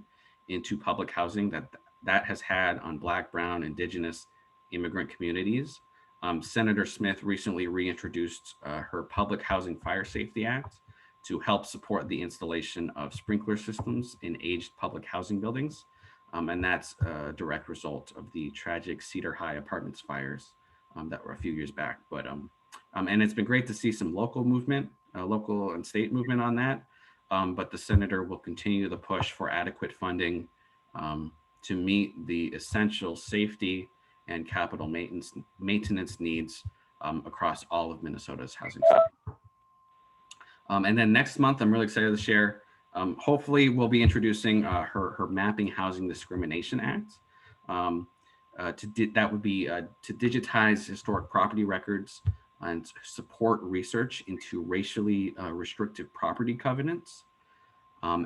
into public housing that has had on Black, Brown, Indigenous, immigrant communities. Senator Smith recently reintroduced her Public Housing Fire Safety Act to help support the installation of sprinkler systems in aged public housing buildings. And that's a direct result of the tragic Cedar High Apartments fires that were a few years back. But and it's been great to see some local movement, local and state movement on that. But the senator will continue the push for adequate funding to meet the essential safety and capital maintenance needs across all of Minnesota's housing sector. And then next month, I'm really excited to share, hopefully we'll be introducing her Mapping Housing Discrimination Act. That would be to digitize historic property records and support research into racially restrictive property covenants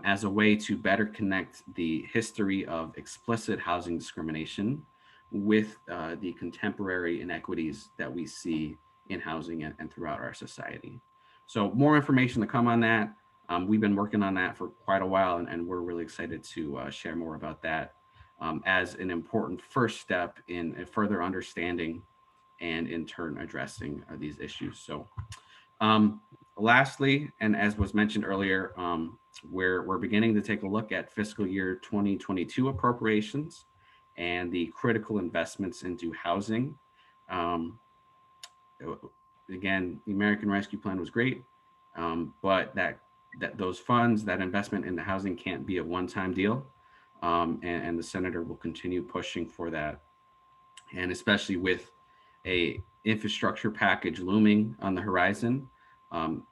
as a way to better connect the history of explicit housing discrimination with the contemporary inequities that we see in housing and throughout our society. So more information to come on that. We've been working on that for quite a while, and we're really excited to share more about that as an important first step in further understanding and in turn addressing these issues. So lastly, and as was mentioned earlier, we're beginning to take a look at fiscal year 2022 appropriations and the critical investments into housing. Again, the American Rescue Plan was great, but that those funds, that investment in the housing can't be a one-time deal. And the senator will continue pushing for that. And especially with a infrastructure package looming on the horizon,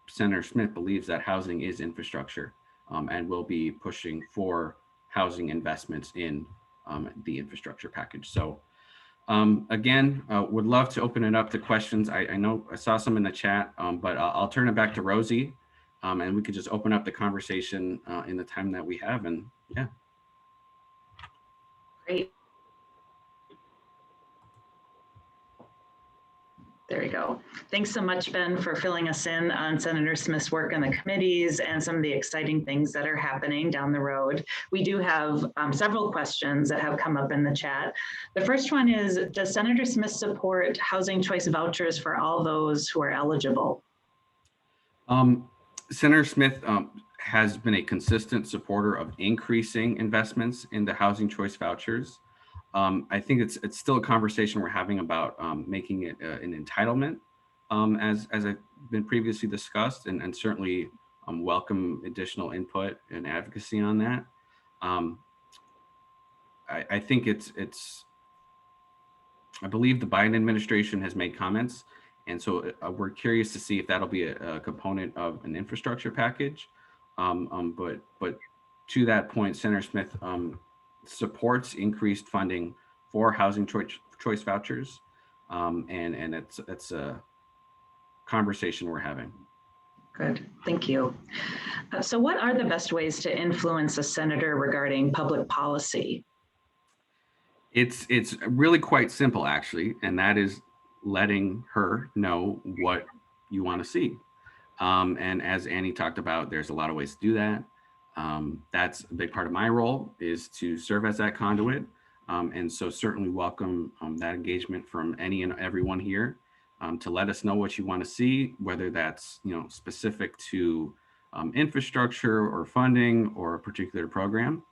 Senator Smith believes that housing is infrastructure and will be pushing for housing investments in the infrastructure package. So again, would love to open it up to questions. I know I saw some in the chat, but I'll turn it back to Rosie and we could just open up the conversation in the time that we have. And yeah. Great. There you go. Thanks so much, Ben, for filling us in on Senator Smith's work on the committees and some of the exciting things that are happening down the road. We do have several questions that have come up in the chat. The first one is, does Senator Smith support housing choice vouchers for all those who are eligible? Senator Smith has been a consistent supporter of increasing investments in the housing choice vouchers. I think it's still a conversation we're having about making it an entitlement, as I've been previously discussed, and certainly welcome additional input and advocacy on that. I think I believe the Biden administration has made comments, and so we're curious to see if that'll be a component of an infrastructure package. But to that point, Senator Smith supports increased funding for housing choice vouchers, and it's a conversation we're having. Good, thank you. So what are the best ways to influence a senator regarding public policy? It's really quite simple, actually, and that is letting her know what you want to see. And as Annie talked about, there's a lot of ways to do that. That's a big part of my role, is to serve as that conduit. And so certainly welcome that engagement from any and everyone here to let us know what you want to see, whether that's specific to infrastructure or funding or a particular program.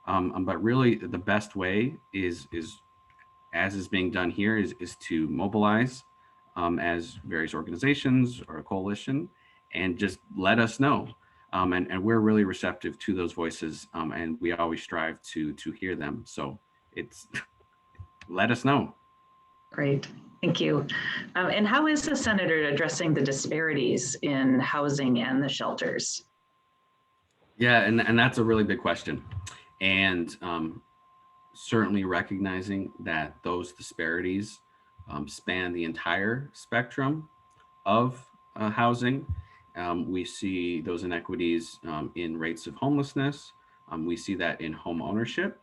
But really the best way is as is being done here, is to mobilize as various organizations or a coalition and just let us know. And we're really receptive to those voices, and we always strive to hear them. So it's let us know. Great, thank you. And how is the senator addressing the disparities in housing and the shelters? Yeah, and that's a really big question. And certainly recognizing that those disparities span the entire spectrum of housing. We see those inequities in rates of homelessness. We see that in home ownership.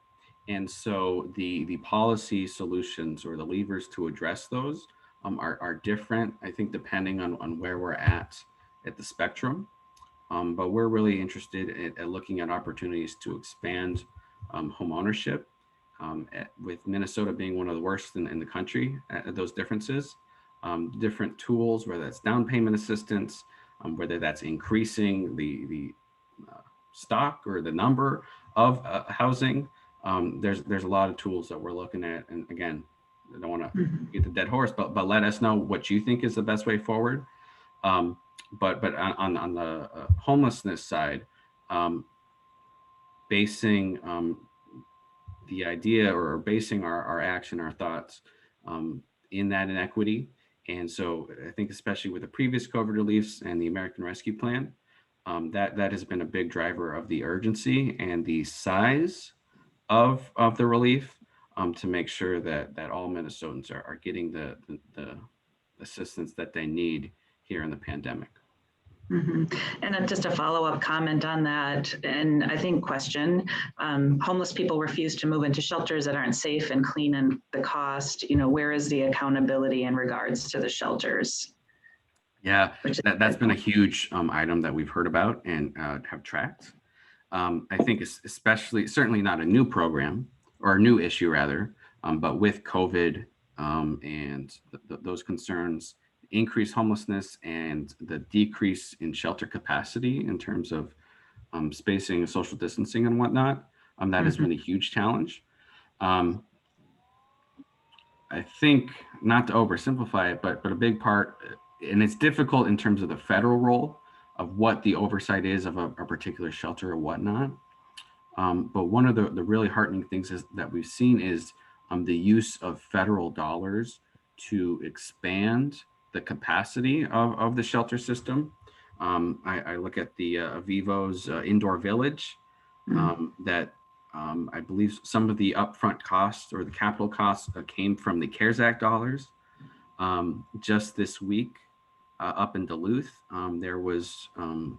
And so the policy solutions or the levers to address those are different, I think, depending on where we're at the spectrum. But we're really interested at looking at opportunities to expand home ownership, with Minnesota being one of the worst in the country at those differences. Different tools, whether that's down payment assistance, whether that's increasing the stock or the number of housing. There's a lot of tools that we're looking at. And again, I don't want to get the dead horse, but let us know what you think is the best way forward. But on the homelessness side, basing the idea or basing our action, our thoughts in that inequity. And so I think especially with the previous COVID reliefs and the American Rescue Plan, that has been a big driver of the urgency and the size of the relief, to make sure that all Minnesotans are getting the assistance that they need here in the pandemic. Mm-hmm. And then just a follow-up comment on that, and I think question, homeless people refuse to move into shelters that aren't safe and clean, and the cost, where is the accountability in regards to the shelters? Yeah, that's been a huge item that we've heard about and have tracked. I think especially, certainly not a new program or a new issue rather, but with COVID and those concerns, increased homelessness and the decrease in shelter capacity in terms of spacing and social distancing and whatnot, that has been a huge challenge. I think, not to oversimplify it, but a big part, and it's difficult in terms of the federal role of what the oversight is of a particular shelter or whatnot. But one of the really heartening things that we've seen is the use of federal dollars to expand the capacity of the shelter system. I look at the Vivo's indoor village, that I believe some of the upfront costs or the capital costs came from the CARES Act dollars. Just this week up in Duluth, there was, I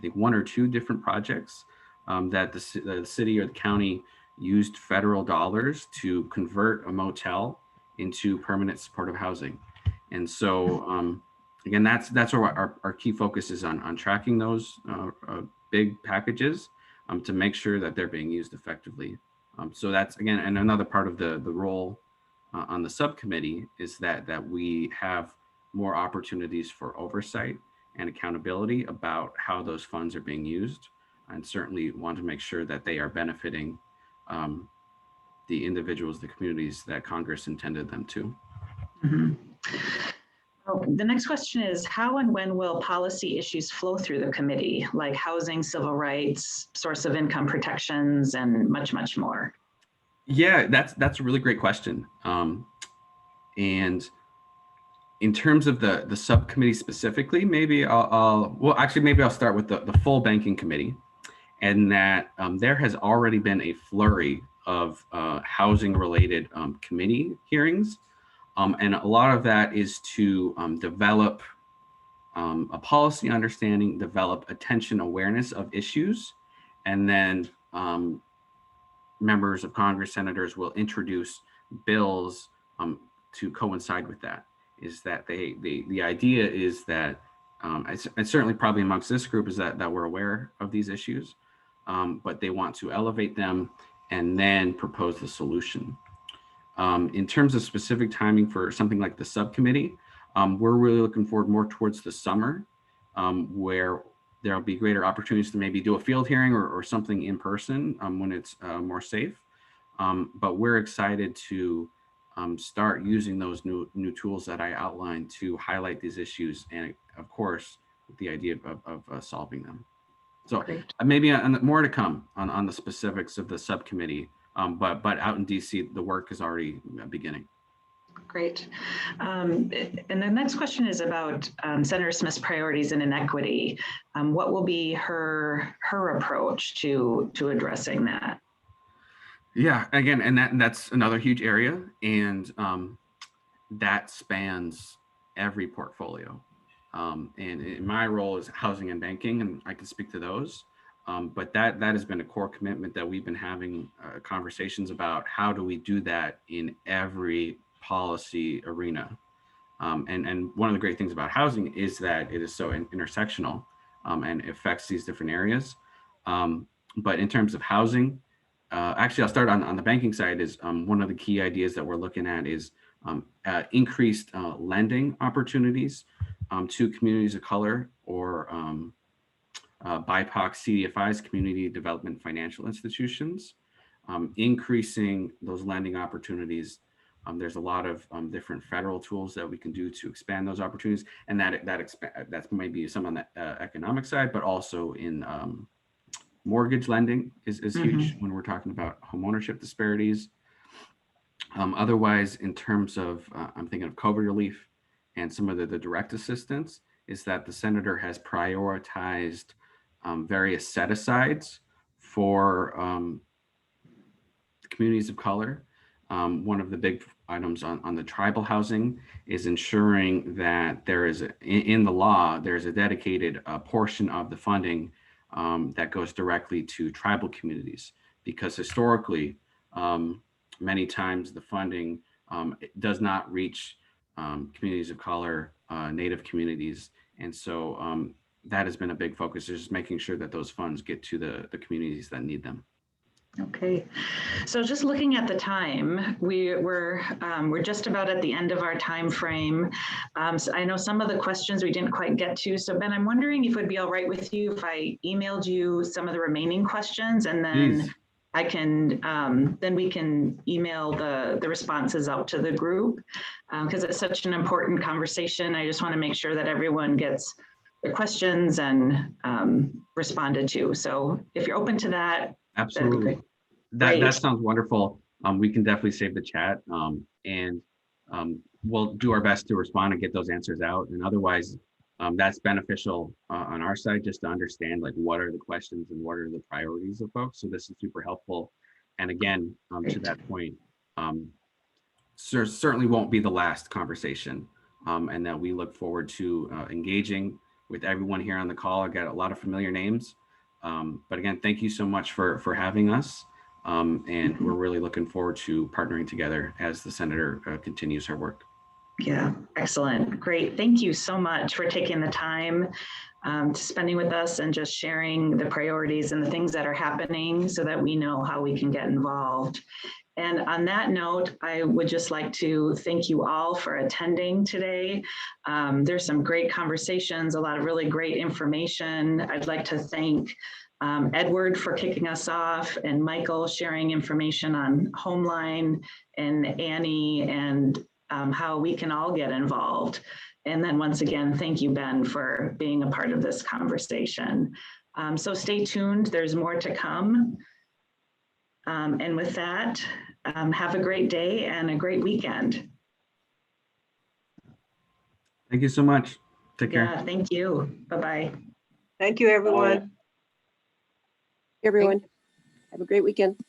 think, 1 or 2 different projects that the city or the county used federal dollars to convert a motel into permanent supportive housing. And so again, that's where our key focus is on tracking those big packages to make sure that they're being used effectively. So that's again, and another part of the role on the subcommittee is that we have more opportunities for oversight and accountability about how those funds are being used, and certainly want to make sure that they are benefiting the individuals, the communities that Congress intended them to. Mm-hmm. Oh, the next question is, how and when will policy issues flow through the committee, like housing, civil rights, source of income protections, and much, much more? Yeah, that's a really great question. And in terms of the subcommittee specifically, maybe maybe I'll start with the full banking committee, and that there has already been a flurry of housing related committee hearings. And a lot of that is to develop a policy understanding, develop attention awareness of issues, and then members of Congress, senators will introduce bills to coincide with that. Is that the idea is that, and certainly probably amongst this group is that we're aware of these issues, but they want to elevate them and then propose the solution. In terms of specific timing for something like the subcommittee, we're really looking forward more towards the summer, where there'll be greater opportunities to maybe do a field hearing or something in person when it's more safe. But we're excited to start using those new tools that I outlined to highlight these issues, and of course, with the idea of solving them. So maybe more to come on the specifics of the subcommittee, but out in DC, the work is already beginning. Great. And the next question is about Senator Smith's priorities in inequity. What will be her approach to addressing that? Yeah, again, and that's another huge area, and that spans every portfolio. And in my role is housing and banking, and I can speak to those. But that has been a core commitment that we've been having conversations about. How do we do that in every policy arena? And one of the great things about housing is that it is so intersectional and affects these different areas. But in terms of housing, actually, I'll start on the banking side. Is one of the key ideas that we're looking at is increased lending opportunities to communities of color or BIPOC CDFIs, community development financial institutions, increasing those lending opportunities. There's a lot of different federal tools that we can do to expand those opportunities, and that's maybe some on the economic side, but also in mortgage lending is huge when we're talking about homeownership disparities. Otherwise, in terms of, I'm thinking of COVID relief and some of the direct assistance, is that the senator has prioritized various set-asides for communities of color. One of the big items on the tribal housing is ensuring that there is in the law, there's a dedicated portion of the funding that goes directly to tribal communities, because historically, many times the funding does not reach communities of color, Native communities. And so that has been a big focus, is just making sure that those funds get to the communities that need them. Okay, so just looking at the time, we're just about at the end of our time frame. So I know some of the questions we didn't quite get to. So Ben, I'm wondering if it would be all right with you if I emailed you some of the remaining questions, and then Please. I can then we can email the responses out to the group, because it's such an important conversation. I just want to make sure that everyone gets their questions and responded to. So if you're open to that. Absolutely. That sounds wonderful. We can definitely save the chat, and we'll do our best to respond and get those answers out. And otherwise, that's beneficial on our side, just to understand like what are the questions and what are the priorities of folks. So this is super helpful. And again, to that point, certainly won't be the last conversation, and that we look forward to engaging with everyone here on the call. I got a lot of familiar names. But again, thank you so much for having us. And we're really looking forward to partnering together as the senator continues her work. Yeah, excellent. Great. Thank you so much for taking the time to spending with us and just sharing the priorities and the things that are happening so that we know how we can get involved. And on that note, I would just like to thank you all for attending today. There's some great conversations, a lot of really great information. I'd like to thank Edward for kicking us off, and Michael sharing information on Homeline, and Annie, and how we can all get involved. And then once again, thank you, Ben, for being a part of this conversation. So stay tuned, there's more to come. And with that, have a great day and a great weekend. Thank you so much. Take care. Yeah, thank you. Bye-bye. Thank you, everyone. Everyone, have a great weekend.